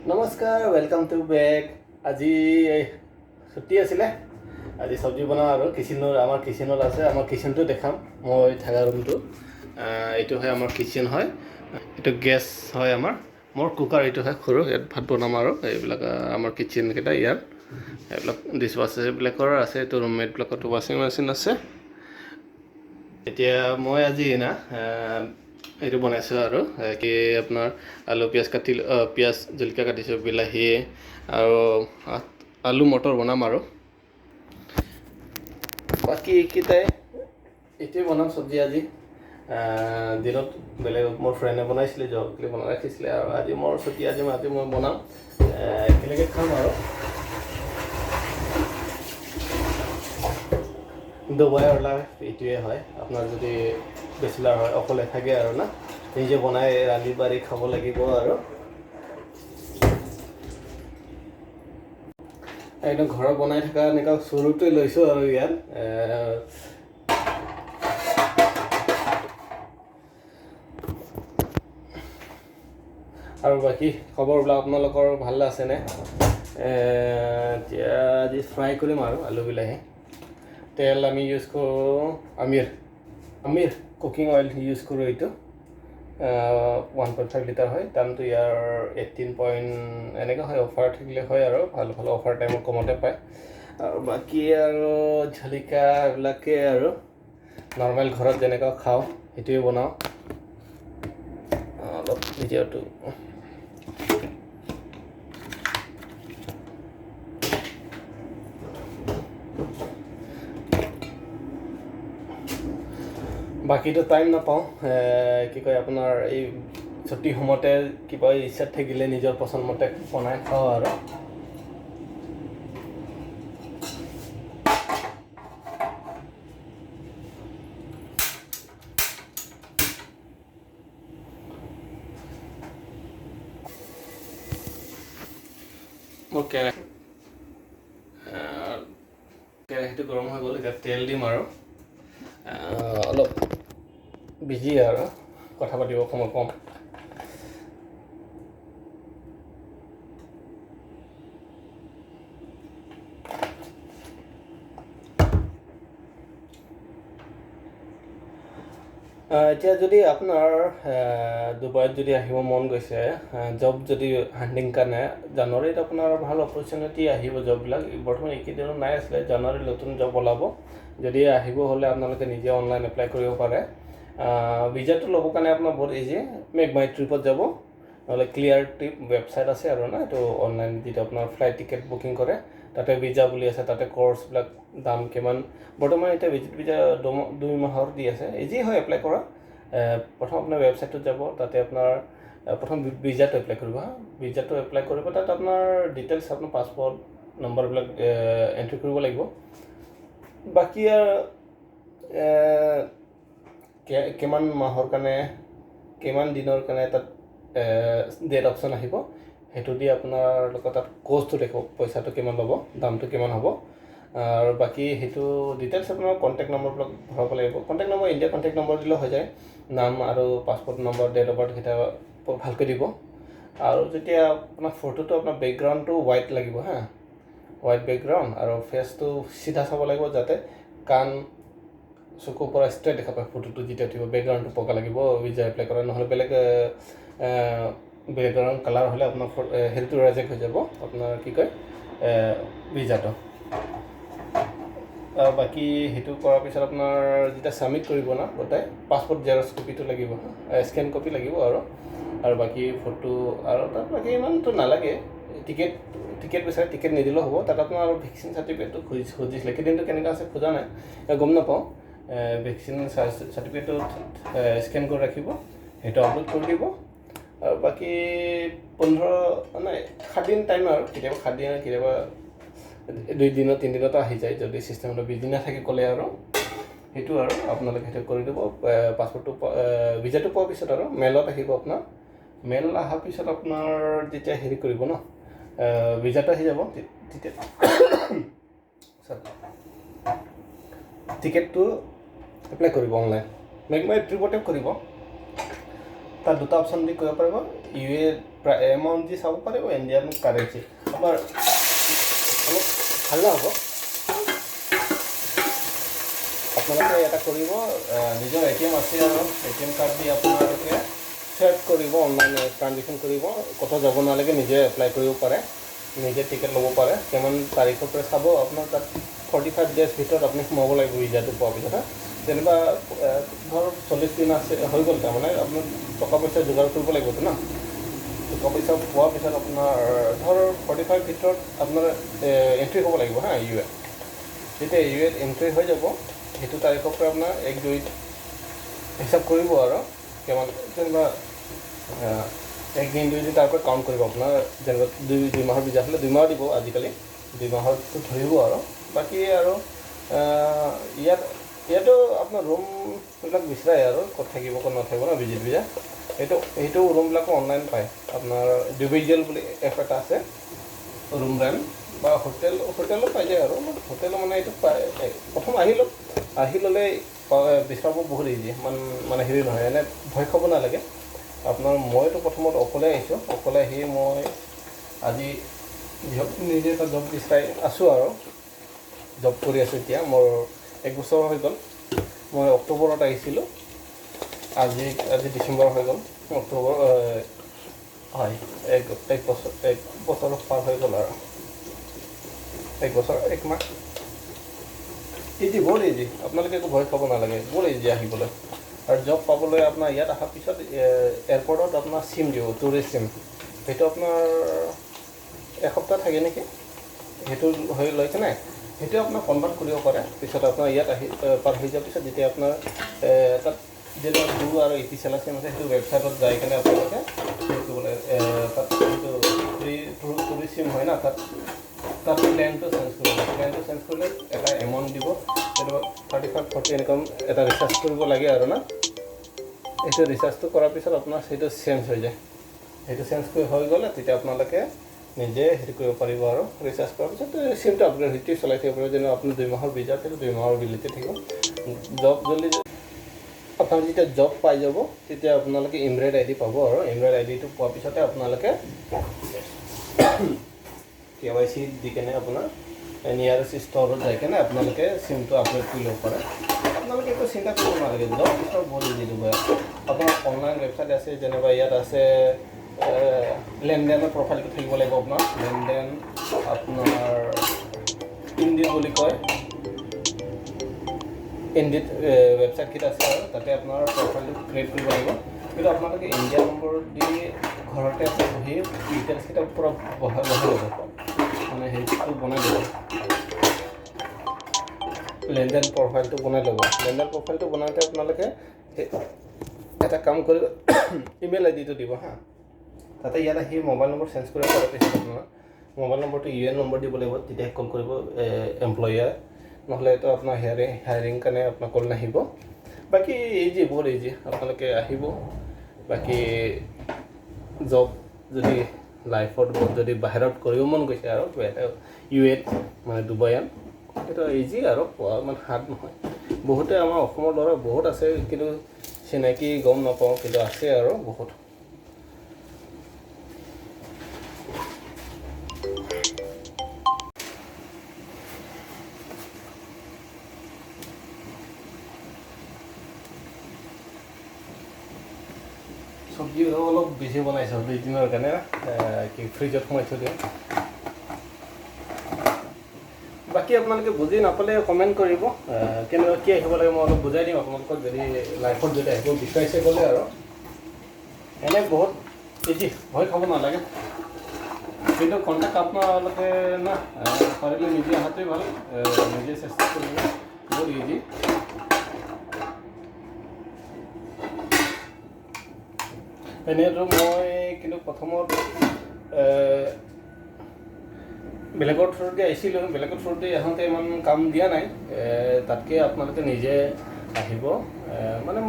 নমস্কাৰ, welcome to back. আজি ছুটি আছিলে, আজি চব্জি বনাওঁ আৰু আমাৰ কিচেনত আছে। আমাৰ কিচেনটো দেখাম, মই থকা ৰুমটো। এইটো হয় আমাৰ কিচেন হয়, এইটো গেছ হয় আমাৰ। মোৰ কুকাৰ এইটো হয় সৰু, ইয়াত ভাত বনাম আৰু এইবিলাক আমাৰ কিচেনকেইটা ইয়াত। এইবিলাক ডিছ ৱাশ্বাৰবিলাকৰ আছে, এইটো ৰুমমেটবিলাকতো ৱাশ্বিং মেচিন আছে। এতিয়া মই আজি এইটো বনাইছোঁ আৰু কি আপোনাৰ আলু পিঁয়াজ জলকীয়া কাটিছোঁ, বিলাহী আৰু আলু মটৰ বনাম আৰু বাকী এইকেইটাই এইটোৱে বনাম চব্জি আজি। দিনত বেলেগ মোৰ ফ্ৰেণ্ডে বনাইছিলে, জবলি বনাই ৰাখিছিলে আৰু আজি মোৰ ছুটি, আজি মই বনাম, একেলগে খাম আৰু দুবাৰ ওলাই এইটোৱে হয়। আপোনাৰ যদি বেচেলাৰ হয়, অকলে থাকে আৰু নিজে বনাই ৰান্ধি বাঢ়ি খাব লাগিব আৰু একদম ঘৰত বনাই থকা এনেকুৱা চৰুটোৱে লৈছোঁ আৰু ইয়াত আৰু বাকী খবৰবিলাক আপোনালোকৰ ভাল আছেনে? এতিয়া আজি ফ্ৰাই কৰিম আৰু আলু বিলাহী। তেল আমি ইউজ কৰোঁ আমিৰ কুকিং অইল ইউজ কৰোঁ। এইটো 1.5 লিটাৰ হয়, দামটো ইয়াৰ 18 এনেকুৱা হয়। অফাৰ থাকিলে হয় আৰু ভাল অফাৰ টাইমত কমতে পায়। আৰু বাকী আৰু জলকীয়া এইবিলাকে আৰু নৰ্মেল ঘৰত যেনেকুৱা খাওঁ সেইটোৱে বনাওঁ। অলপ ভিডিঅ'টো বাকীটো টাইম নাপাওঁ, কি কয় আপোনাৰ এই ছুটি সময়তে কিবা ইচ্ছা থাকিলে নিজৰ পচন্দমতে বনাই খাওঁ আৰু মোৰ কেৰাহীটো গৰম হৈ গ'ল। এতিয়া তেল দিম আৰু অলপ বিজি আৰু কথা পাতিব সময় কম। এতিয়া যদি আপোনাৰ ডুবাইত যদি আহিব মন গৈছে, জব যদি হাণ্টিং কাৰণে, জানুৱাৰীত আপোনাৰ ভাল অপৰচুনিটি আহিব জববিলাক। বৰ্তমান এইকেইদিনত নাই আছিলে, জানুৱাৰীত নতুন জব ওলাব। যদি আহিব হ'লে আপোনালোকে নিজে অনলাইন এপ্লাই কৰিব পাৰে। ভিজাটো ল'বৰ কাৰণে আপোনাৰ বহুত ইজি, মেক মাই ট্ৰিপত যাব, নহ'লে ক্লিয়াৰ ট্ৰিপ ৱেবছাইট আছে আৰু এইটো অনলাইন যিটো আপোনাৰ ফ্লাইট টিকেট বুকিং কৰে, তাতে ভিজা বুলি আছে। তাতে কৰ্চবিলাক দাম কিমান, বৰ্তমান এতিয়া ভিজা 2 মাহৰ দি আছে। ইজি হয় এপ্লাই কৰা। প্ৰথম আপোনাৰ ৱেবছাইটটোত যাব, তাতে আপোনাৰ প্ৰথম ভিজাটো এপ্লাই কৰিব। ভিজাটো এপ্লাই কৰিব, তাত আপোনাৰ ডিটেইলছ, আপোনাৰ পাছপৰ্ট নম্বৰবিলাক এণ্ট্ৰি কৰিব লাগিব। বাকী কিমান মাহৰ কাৰণে, কিমান দিনৰ কাৰণে তাত ডেট অপশ্যন আহিব, সেইটো দি আপোনালোকৰ তাত কষ্টটো দেখুৱাব, পইচাটো কিমান ল'ব, দামটো কিমান হ'ব। আৰু বাকী সেইটো ডিটেইলছ আপোনাৰ কণ্টেক্ট নম্বৰবিলাক ভৰাব লাগিব। কণ্টেক্ট নম্বৰ ইণ্ডিয়াৰ কণ্টেক্ট নম্বৰ দিলেও হৈ যায়। নাম আৰু passport number, date of birth কেইটা ভালকৈ দিব। আৰু যেতিয়া আপোনাৰ ফটোটো, আপোনাৰ বেকগ্ৰাউণ্ডটো হোৱাইট লাগিব, হোৱাইট বেকগ্ৰাউণ্ড, আৰু ফেচটো চিধা চাব লাগিব, যাতে কাণ চকুৰ পৰা ষ্ট্ৰেইট দেখা পায় ফটোটো যেতিয়া উঠিব। বেকগ্ৰাউণ্ডটো পকা লাগিব ভিজা এপ্লাই কৰা, নহ'লে বেলেগ বেকগ্ৰাউণ্ড কালাৰ হ'লে আপোনাৰ হেৰিটো ৰিজেক্ট হৈ যাব, আপোনাৰ কি কয় ভিজাটো। বাকী সেইটো কৰাৰ পিছত আপোনাৰ যেতিয়া ছাবমিট কৰিব গোটাই, পাছপৰ্ট জেৰক্স কপিটো লাগিব, স্কেন কপি লাগিব আৰু বাকী ফটো, আৰু তাত বাকী ইমানটো নালাগে। টিকেট বিচাৰে, টিকেট নিদিলেও হ'ব। তাত আপোনাৰ আৰু ভেকচিন চাৰ্টিফিকেটটো খুজিছিলে, কেইদিনটো কেনেকুৱা আছে খোজা নাই, গম নাপাওঁ। ভেকচিন চাৰ্টিফিকেটটো স্কেন কৰি ৰাখিব, সেইটো আপলোড কৰি দিব। আৰু বাকী 7 দিন টাইম, আৰু কেতিয়াবা 7 দিন, কেতিয়াবা 2 দিনত 3 দিনতো আহি যায়, যদি চিষ্টেমটো বিজি নাথাকে ক'লে আৰু সেইটো আৰু আপোনালোকে সেইটো কৰি দিব। পাছপৰ্টটো ভিজাটো পোৱাৰ পিছত আৰু মেইলত আহিব আপোনাৰ। মেইল অহাৰ পিছত আপোনাৰ যেতিয়া হেৰি কৰিব ভিজাটো আহি যাব, তেতিয়া টিকেটটো এপ্লাই কৰিব অনলাইন, মেক মাই ট্ৰিপতে কৰিব। তাত দুটা অপশ্যন দি কৰিব পাৰিব ইউ এ এমাউণ্ট দি চাব পাৰিব ইণ্ডিয়ান কাৰেঞ্চি আপোনাৰ অলপ ভাল হ'ব আপোনালোকে এটা কৰিব নিজৰ ATM আছে আৰু ATM কাৰ্ড দি আপোনালোকে চেট কৰিব অনলাইন ট্ৰানজেকশ্যন কৰিব ক'তো যাব নালাগে নিজে এপ্লাই কৰিব পাৰে নিজে টিকেট ল'ব পাৰে কিমান তাৰিখৰ পৰা চাব আপোনাৰ তাত 45 ডেজ ভিতৰত আপুনি সোমাব লাগিব ভিজাটো পোৱাৰ পিছত যেনিবা ধৰ 40 দিন আছে হৈ গ'ল তাৰমানে আপোনাৰ টকা পইচা যোগাৰ কৰিব লাগিবতো ন টকা পইচা পোৱাৰ পিছত আপোনাৰ ধৰ 45 ভিতৰত আপোনাৰ এণ্ট্ৰি হ'ব লাগিব হা ইউ এ যেতিয়া ইউ এত এণ্ট্ৰি হৈ যাব সেইটো তাৰিখৰ পৰা আপোনাৰ 1-2 হিচাপ কৰিব আৰু কিমান যেনিবা 1-2 দিন তাৰ পৰা কাউণ্ট কৰিব আপোনাৰ যেনিবা 2 মাহৰ ভিজা হ'লে 2 মাহ দিব আজিকালি 2 মাহৰটো ধৰিব আৰু বাকী আৰু ইয়াতো আপোনাৰ ৰুমবিলাক বিচাৰে আৰু ক'ত থাকিব ক'ত নাথাকিব ন ভিজিট ভিজা সেইটো ৰুমবিলাকো অনলাইন পায় আপোনাৰ ডিভিজুৱেল বুলি এপ এটা আছে ৰুম ৰেণ্ট বা হোটেলো পাই যায় আৰু হোটেলো মানে এইটো পায় প্ৰথম আহি ল'লে বিচাৰিব বহুত ইজি মানে হেৰি নহয় এনে ভয় খাব নালাগে আপোনাৰ মইতো প্ৰথমত অকলে আহিছোঁ অকলে আহি মই আজি নিজে এটা জব বিচাৰি আছোঁ আৰু জব কৰি আছোঁ এতিয়া মোৰ 1 বছৰ হৈ গ'ল মই অক্টোবৰত আহিছিলোঁ আজি ডিচেম্বৰ হৈ গ'ল অক্টোবৰ হয় এক বছৰ পাৰ হৈ গ'ল আৰু 1 বছৰ 1 মাহ ইজি বহুত ইজি আপোনালোকে একো ভয় খাব নালাগে বহুত ইজি আহিবলৈ আৰু জব পাবলৈ আপোনাৰ ইয়াত অহাৰ পিছত এয়াৰপৰ্টত আপোনাৰ চিম দিব টুৰিষ্ট চিম সেইটো আপোনাৰ এসপ্তাহ থাকে নেকি সেইটো হৈ লৈছে নাই সেইটো আপোনাৰ কনভাৰ্ট কৰিব পাৰে পিছত আপোনাৰ ইয়াত আহি পাৰ হৈ যোৱাৰ পিছত যেতিয়া আপোনাৰ তাত যেনেকুৱা টুৰ আৰু ইপিচেলা চিম আছে সেইটো ৱেবছাইটত যাই কিনে আপোনালোকে কৰিবলৈ তাত সেইটো টুৰিষ্ট চিম হয় না তাত প্লেনটো চেঞ্জ কৰিলে এটা এমাউণ্ট দিব সেইটো 35-40 এনেকুৱা এটা ৰিচাৰ্জ কৰিব লাগে আৰু না এইটো ৰিচাৰ্জটো কৰাৰ পিছত আপোনাৰ সেইটো চেঞ্জ হৈ যায় সেইটো চেঞ্জ হৈ গ'লে তেতিয়া আপোনালোকে নিজে হেৰি কৰিব পাৰিব আৰু ৰিচাৰ্জ কৰাৰ পিছত চিমটো আপগ্ৰেড হিটি চলাই থাকিব পাৰিব যেনে আপুনি 2 মাহৰ ভিজা থাকিব 2 মাহৰ ভেলিডিটি থাকিব জব জলদি আপোনাৰ যেতিয়া জব পাই যাব তেতিয়া আপোনালোকে ইমৰেড আইডি পাব আৰু ইমৰেড আইডিটো পোৱাৰ পিছতে আপোনালোকে KYC দি কেনে আপোনাৰ নিয়াৰেষ্ট ষ্ট'ৰত যাই কেনে আপোনালোকে চিমটো আপলোড কৰি ল'ব পাৰে আপোনালোকে একো চিন্তা কৰিব নালাগে জব ষ্ট'ৰ বহুত ইজি দিব আপোনাৰ অনলাইন ৱেবছাইট আছে যেনিবা ইয়াত আছে লেনদেনৰ প্ৰফাইলটো থাকিব লাগিব আপোনাৰ লেনদেন আপোনাৰ ইণ্ডিট বুলি কয় ইণ্ডিট ৱেবছাইটকেইটা আছে আৰু তাতে আপোনাৰ প্ৰফাইলটো ক্ৰিয়েট কৰিব লাগিব কিন্তু আপোনালোকে ইণ্ডিয়া নম্বৰ দি ঘৰতে বহি ডিটেইলছকেইটা পূৰা বহাই ল'ব মানে সেইটো বনাই ল'ব লেনদেন প্ৰফাইলটো বনাই ল'ব লেনদেন প্ৰফাইলটো বনাওঁতে আপোনালোকে এটা কাম কৰিব ইমেইল আইডিটো দিব হা তাতে ইয়াত আহি মোবাইল নম্বৰ চেঞ্জ কৰিব পাৰে পিছত আপোনাৰ মোবাইল নম্বৰটো UN নম্বৰ দিব লাগিব তেতিয়া কল কৰিব এমপ্লয়াৰ নহ'লে এইটো আপোনাৰ হায়াৰিং কাৰণে আপোনাৰ কল নাহিব বাকী ইজি বহুত ইজি আপোনালোকে আহিব বাকী জব যদি লাইফত যদি বাহিৰত কৰিব মন গৈছে আৰু UAত মানে ডুবাইত সেইটো ইজি আৰু পোৱা মানে হাৰ্ড নহয় বহুতে আমাৰ অসমৰ ল'ৰা বহুত আছে কিন্তু চিনাকি গম নাপাওঁ কিন্তু আছে আৰু বহুত চব্জি অলপ বেছি বনাইছোঁ 2 দিনৰ কাৰণে কি ফ্ৰিজত সোমাই থৈ দিওঁ বাকী আপোনালোকে বুজি নাপালে কমেণ্ট কৰিব কেনেকুৱা কি আহিব লাগে মই অলপ বুজাই দিম আপোনালোকক যদি লাইফত যদি আহিব বিচাৰিছে গ'লে আৰু এনে বহুত ইজি ভয় খাব নালাগে কিন্তু কণ্টেক্ট আপোনালোকে না পাৰিলে নিজে অহাটোৱে ভাল নিজে চেষ্টা কৰিব বহুত ইজি এনেইতো মই কিন্তু প্ৰথমত বেলেগৰ থ্ৰুদি আহিছিলোঁ বেলেগৰ থ্ৰুদি আহোঁতে ইমান কাম দিয়া নাই তাতকৈ আপোনালোকে নিজে আহিব মানে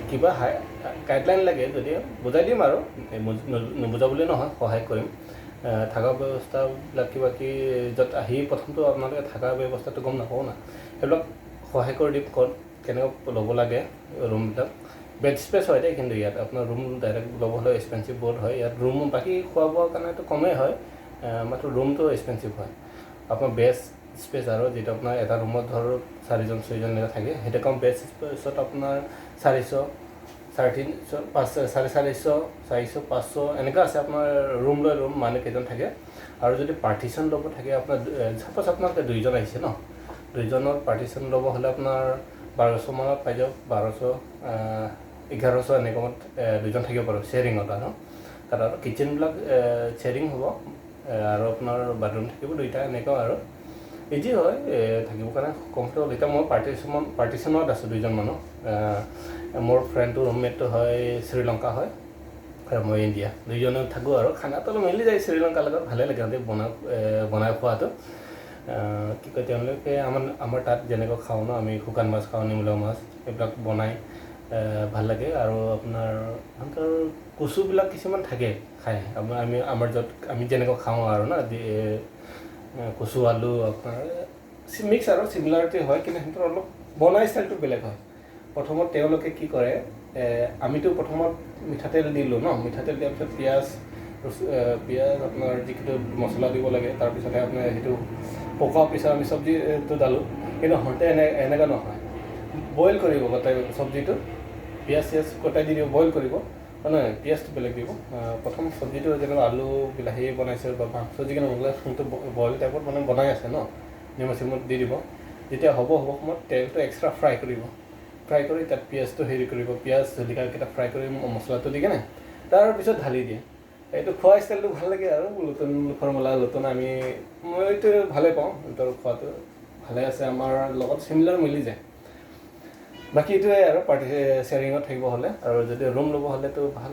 কিবা গাইডলাইন লাগে যদি বুজাই দিম আৰু নুবুজাবলৈ নহয় সহায় কৰিম থকা ব্যৱস্থাবিলাক কিবা য'ত আহি প্ৰথমটো আপোনালোকে থকা ব্যৱস্থাটো গম নাপাব না সেইবিলাক সহায় কৰি দিম ক'ত কেনেকৈ ল'ব লাগে ৰুমবিলাক বেড স্পেচ হয় দেই, কিন্তু ইয়াত আপোনাৰ ৰুম ডাইৰেক্ট ল'ব হ'লে এক্সপেঞ্চিভ বহুত হয়। ইয়াত ৰুম বাকী খোৱা বোৱাৰ কাৰণেতো কমেই হয়, মাত্ৰ ৰুমটো এক্সপেঞ্চিভ হয়। আপোনাৰ বেড স্পেচ আৰু যিটো আপোনাৰ এটা ৰুমত ধৰক 4জন 6জন এনেকৈ থাকে, সেইটো কম বেড স্পেচত আপোনাৰ 400, 350, 450, 400, 500 এনেকুৱা আছে। আপোনাৰ ৰুম লৈ ৰুম মানুহ কেইজন থাকে। আৰু যদি পাৰ্টিশ্যন ল'ব থাকে আপোনাৰ, ছাপ'জ আপোনালোকে 2জন আহিছে ন, 2জনৰ পাৰ্টিশ্যন ল'ব হ'লে আপোনাৰ 1200 মানত পাই যাওক। 1200, 1100 এনেকুৱাত 2জন থাকিব পাৰোঁ শ্বেয়াৰিঙত। আৰু তাত আৰু কিটচেনবিলাক শ্বেয়াৰিং হ'ব, আৰু আপোনাৰ বাথৰুম থাকিব 2টা এনেকুৱা। আৰু ইজি হয় থাকিবৰ কাৰণে কমফৰ্টেবল। এতিয়া মই পাৰ্টিশ্যনত আছোঁ 2জন মানুহ। মোৰ ফ্ৰেণ্ডটো ৰুমমেটটো হয় শ্ৰীলংকা হয়, আৰু মই ইণ্ডিয়া, 2জনে থাকোঁ। আৰু খানাটো অলপ মিলি যায় শ্ৰীলংকাৰ লগত, ভালে লাগে সিহঁতে বনাই খোৱাটো। কি কয় তেওঁলোকে আমাৰ তাত যেনেকৈ খাওঁ ন, আমি শুকান মাছ খাওঁ, নিমলা মাছ, এইবিলাক বনাই ভাল লাগে। আৰু আপোনাৰ সিহঁতৰ কচুবিলাক কিছুমান থাকে খাই, আমাৰ য'ত আমি যেনেকৈ খাওঁ আৰু না, কচু আলু আপোনাৰ মিক্স আৰু চিমিলাৰিটি হয়, কিন্তু সিহঁতৰ অলপ বনাই ষ্টাইলটো বেলেগ হয়। প্ৰথমত তেওঁলোকে কি কৰে, আমিতো প্ৰথমত মিঠাতেল দিলোঁ ন, মিঠাতেল দিয়াৰ পিছত পিঁয়াজ আপোনাৰ যিটো মছলা দিব লাগে, তাৰপিছতহে আপোনাৰ সেইটো পকোৱাৰ পিছত আমি চব্জিটো দালোঁ। কিন্তু সিহঁতে এনেকুৱা নহয়, বইল কৰিব গোটেই চব্জিটো, পিঁয়াজ চিয়াজ কটাই দি দিব, বইল কৰিব। নহয়, পিঁয়াজটো বেলেগ দিব। প্ৰথম চব্জিটো যেনেকৈ আলু বিলাহী বনাইছে বা মাংস যিকোনো সেইটো বইল টাইপত মানে বনাই আছে ন, নিমখ চিমখ দি দিব। যেতিয়া হ'ব সময়ত তেলটো এক্সট্ৰা ফ্ৰাই কৰিব, ফ্ৰাই কৰি তাত পিঁয়াজটো হেৰি কৰিব, পিঁয়াজ জলকীয়াকেইটা ফ্ৰাই কৰি মছলাটো দি কেনে তাৰপিছত ঢালি দিয়ে। এইটো খোৱা ষ্টাইলটো ভাল লাগে। আৰু নতুন ফৰ্মুলা, নতুন মইতো ভালেই পাওঁ, সিহঁতৰ খোৱাটো ভালে আছে, আমাৰ লগত চিমিলাৰ মিলি যায়। বাকী এইটোৱে আৰু শ্বেয়াৰিঙত থাকিব হ'লে। আৰু যদি ৰুম ল'ব হ'লেতো ভাল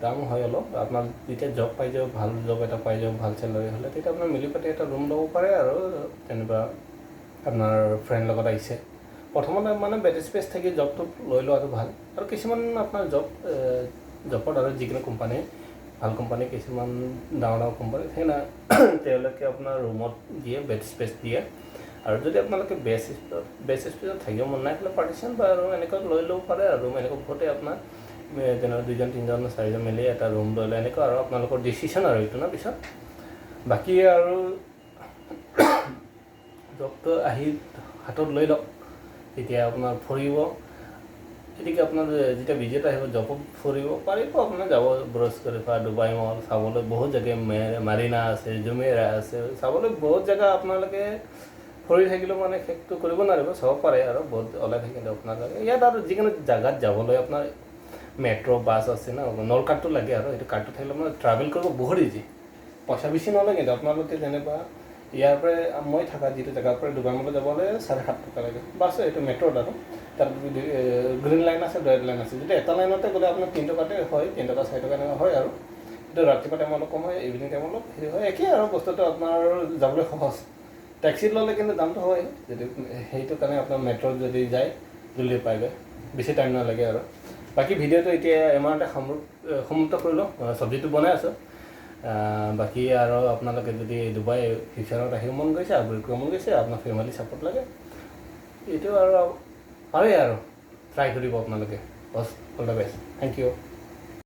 দাম হয় অলপ। আপোনাৰ যেতিয়া জব পাই যাওক, ভাল জব এটা পাই যাওক, ভাল চেলাৰী হ'লে, তেতিয়া আপোনাৰ মিলি পাতি এটা ৰুম ল'ব পাৰে। আৰু তেনেকুৱা আপোনাৰ ফ্ৰেণ্ড লগত আহিছে, প্ৰথমতে মানে বেড স্পেচ থাকি জবটো লৈ লোৱাটো ভাল। আৰু কিছুমান আপোনাৰ জবত আৰু যিকোনো কোম্পানী, ভাল কোম্পানী, কিছুমান ডাঙৰ কোম্পানী থাকে না, তেওঁলোকে আপোনাৰ ৰুমত দিয়ে, বেড স্পেচ দিয়ে। আৰু যদি আপোনালোকে বেড স্পেচত থাকিব মন নাই, তাহলে পাৰ্টিশ্যন বা আৰু এনেকুৱা লৈ ল'ব পাৰে। আৰু ৰুম এনেকুৱা বহুতে আপোনাৰ যেনেকৈ 2জন 3জন 4জন মিলি এটা ৰুম লৈ লয়, এনেকুৱা। আৰু আপোনালোকৰ ডিচিশ্যন আৰু এইটো না পিছত। বাকী আৰু জবটো আহি হাতত লৈ লওক, তেতিয়া আপোনাৰ ফুৰিব, গতিকে আপোনাৰ যেতিয়া ভিজিট আহিব জবত ফুৰিব পাৰিব। আপোনাৰ যাব ব্ৰছ খলিফা, ডুবাই মল চাবলৈ বহুত জেগা, মাৰিনা আছে, জুমেইৰা আছে, চাবলৈ বহুত জেগা। আপোনালোকে ফুৰি থাকিলেও মানে শেষটো কৰিব নোৱাৰিব, চাব পাৰে। আৰু বহুত ওলাই থাকিলে আপোনালোকে ইয়াত। আৰু যিকোনো জেগাত যাবলৈ আপোনাৰ মেট্ৰ' বাছ আছে ন, নল কাৰ্ডটো লাগে। আৰু সেইটো কাৰ্ডটো থাকিলে মানে ট্ৰাভেল কৰিব বহুত ইজি, পইচা বেছি নলয়। কিন্তু আপোনালোকে যেনেকুৱা ইয়াৰ পৰাই, মই থকা যিটো জেগাৰ পৰা ডুবাই মললৈ যাবলৈ 7.5 টকা লাগে বাছ, এইটো মেট্ৰ'ত। আৰু তাত গ্ৰীণ লাইন আছে, ৰেড লাইন আছে। যদি এটা লাইনতে গ'লে আপোনাৰ 3 টকাতে হয়, 3 টকা 4 টকা এনেকুৱা হয়। আৰু কিন্তু ৰাতিপুৱা টাইম অলপ কম হয়, ইভিনিং টাইম অলপ হেৰি হয়, একেই। আৰু বস্তুটো আপোনাৰ যাবলৈ সহজ। টেক্সিত ল'লে কিন্তু দামটো হয়, যদি সেইটো কাৰণে আপোনাৰ মেট্ৰ'ত যদি যায় জল্দি পাইগৈ, বেছি টাইম নালাগে। আৰু বাকী ভিডিঅ'টো এতিয়া ইমানতে সমাপ্ত কৰিলোঁ, চব্জিটো বনাই আছোঁ। বাকী আৰু আপোনালোকে যদি ডুবাই ফিউচাৰত আহিব মন গৈছে, আপগ্ৰেড কৰিব মন গৈছে, আপোনাৰ ফেমিলি ছাপোৰ্ট লাগে, এইটো আৰু পাৰে আৰু ট্ৰাই কৰিব আপোনালোকে। All the best, thank U.